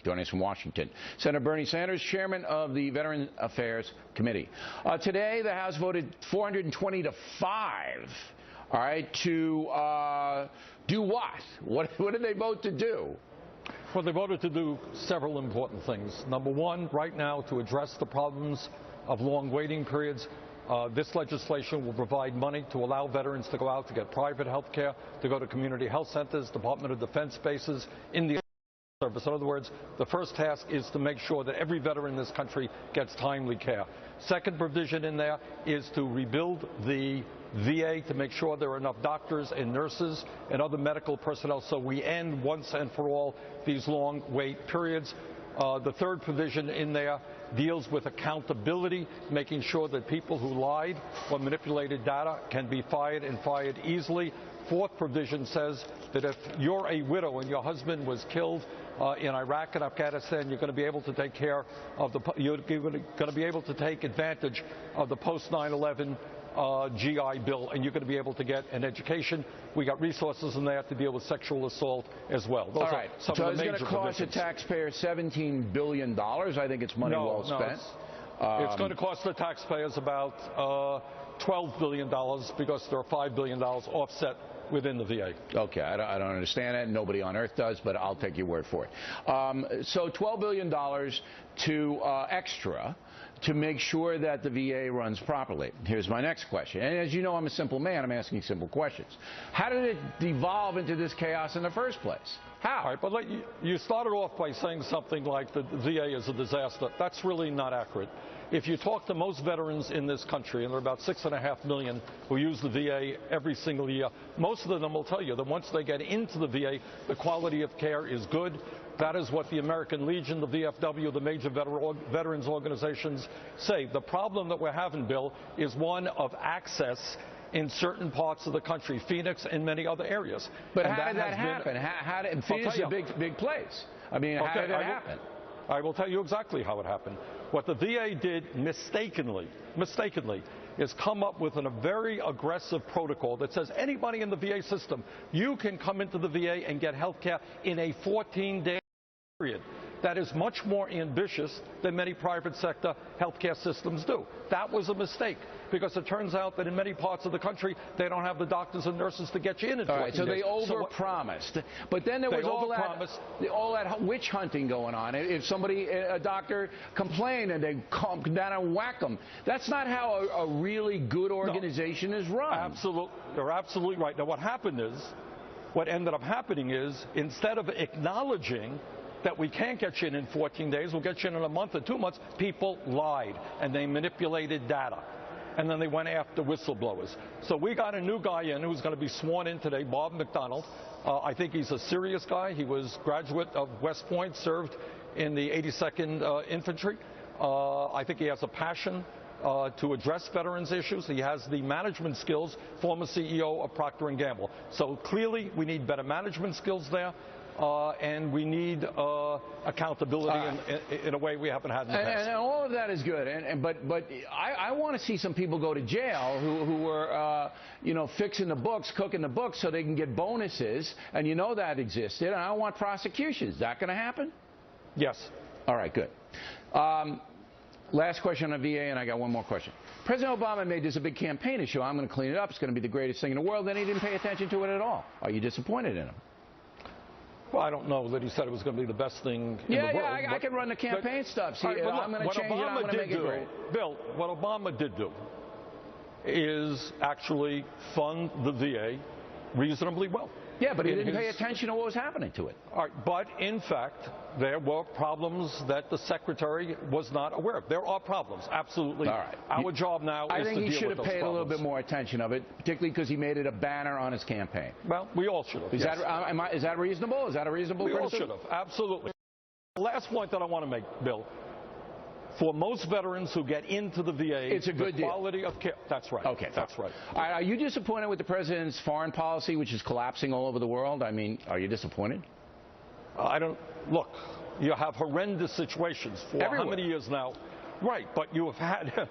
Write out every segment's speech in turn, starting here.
joining us from Washington. Senator Bernie Sanders, chairman of the Veteran Affairs Committee. Today, the House voted 420 to 5, all right, to do what? What did they vote to do? Well, they voted to do several important things. Number one, right now, to address the problems of long waiting periods, this legislation will provide money to allow veterans to go out to get private health care, to go to community health centers, Department of Defense bases, in the service. In other words, the first task is to make sure that every veteran in this country gets timely care. Second provision in there is to rebuild the VA to make sure there are enough doctors and nurses and other medical personnel so we end once and for all these long wait periods. The third provision in there deals with accountability, making sure that people who lied or manipulated data can be fired and fired easily. Fourth provision says that if you're a widow and your husband was killed in Iraq and Afghanistan, you're going to be able to take care of you're going to be able to take advantage of the post 9/11 GI Bill, and you're going to be able to get an education. We got resources in there to deal with sexual assault as well. Those all right. So it's going to cost the taxpayer $17 billion. I think it's money well spent. It's going to cost the taxpayers about $12 billion because there are $5 billion offset within the VA. Okay, I don't understand that. Nobody on earth does, but I'll take your word for it. So $12 billion to extra to make sure that the VA runs properly. Here's my next question. And as you know, I'm a simple man. I'm asking simple questions. How did it devolve into this chaos in the first place? How? All right, but you started off by saying something like the VA is a disaster. That's really not accurate. If you talk to most veterans in this country, and there are about 6.5 million who use the VA every single year, most of them will tell you that once they get into the VA, the quality of care is good. That is what the American Legion, the VFW, the major veterans organizations say. The problem that we're having, Bill, is one of access in certain parts of the country, Phoenix and many other areas. But how did that happen? Phoenix is a big place. I mean, how did that happen? I will tell you exactly how it happened. What the VA did mistakenly, is come up with a very aggressive protocol that says anybody in the VA system, you can come into the VA and get health care in a 14-day period. That is much more ambitious than many private sector healthcare systems do. That was a mistake because it turns out that in many parts of the country they don't have the doctors and nurses to get you in 14 days. All right, so they overpromised. But then there was all that witch hunting going on. If a doctor complained and they come down and whack them, that's not how a really good organization is run. Absolutely, you're absolutely right. Now what ended up happening is instead of acknowledging that we can't get you in 14 days, we'll get you in a month or 2 months, people lied and they manipulated data. And then they went after whistleblowers. So we got a new guy in who's going to be sworn in today, Bob McDonald. I think he's a serious guy. He was graduate of West Point, served in the 82nd Infantry. I think he has a passion to address veterans issues. He has the management skills, former CEO of Procter & Gamble. So clearly we need better management skills there. And we need accountability in a way we haven't had in the past. And all of that is good. But I want to see some people go to jail who were, fixing the books, cooking the books so they can get bonuses. And you know that existed. And I want prosecutions. Is that going to happen? Yes. All right, good. Last question on VA, and I got one more question. President Obama made this a big campaign issue. I'm going to clean it up. It's going to be the greatest thing in the world. Then he didn't pay attention to it at all. Are you disappointed in him? Well, I don't know that he said it was going to be the best thing in the world. Yeah, I can run the campaign stuff. See, I'm going to change it. I'm going to make it great. Bill, what Obama did do is actually fund the VA reasonably well. Yeah, but he didn't pay attention to what was happening to it. All right, but in fact, there were problems that the Secretary was not aware of. There are problems, absolutely. All right. Our job now is to deal with those problems. I think he should have paid a little bit more attention of it, particularly because he made it a banner on his campaign. Well, we all should have. Is that reasonable? Is that a reasonable criticism? We all should have, absolutely. The last point that I want to make, Bill, for most veterans who get into the VA, it's a good deal. Quality of care. That's right. Okay, that's right. All right. Are you disappointed with the president's foreign policy, which is collapsing all over the world? I mean, are you disappointed? I don't. Look, you have horrendous situations for how many years now? Right, but you have had.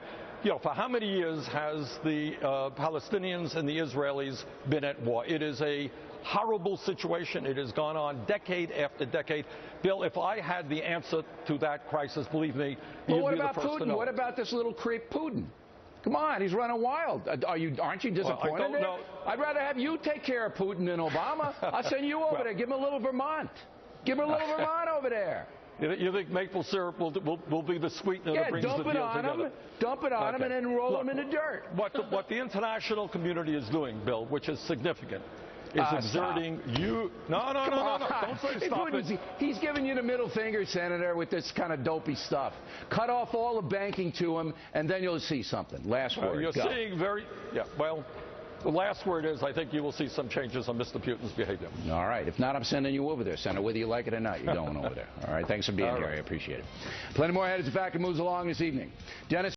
For how many years has the Palestinians and the Israelis been at war? It is a horrible situation. It has gone on decade after decade. Bill, if I had the answer to that crisis, believe me, well, you'd what be the about first to Putin? know. What about this little creep Putin? Come on, he's running wild. Aren't you disappointed? Well, I don't know. I'd rather have you take care of Putin than Obama. I'll send you over there. Give him a little Vermont. Give him a little Vermont over there. You think maple syrup will be the sweetener that brings the deal together? Dump it on him, and then roll him in the dirt. What the international community is doing, Bill, which is significant, is exerting you. No. Don't say stop it. He's giving you the middle finger, Senator, with this kind of dopey stuff. Cut off all the banking to him, and then you'll see something. Last word. You're Go. seeing well. The last word is I think you will see some changes on Mr. Putin's behavior. All right. If not, I'm sending you over there, Senator. Whether you like it or not, you're going over there. All right. Thanks for being here. I appreciate it. Plenty more ahead as the fact it moves along this evening. Dennis.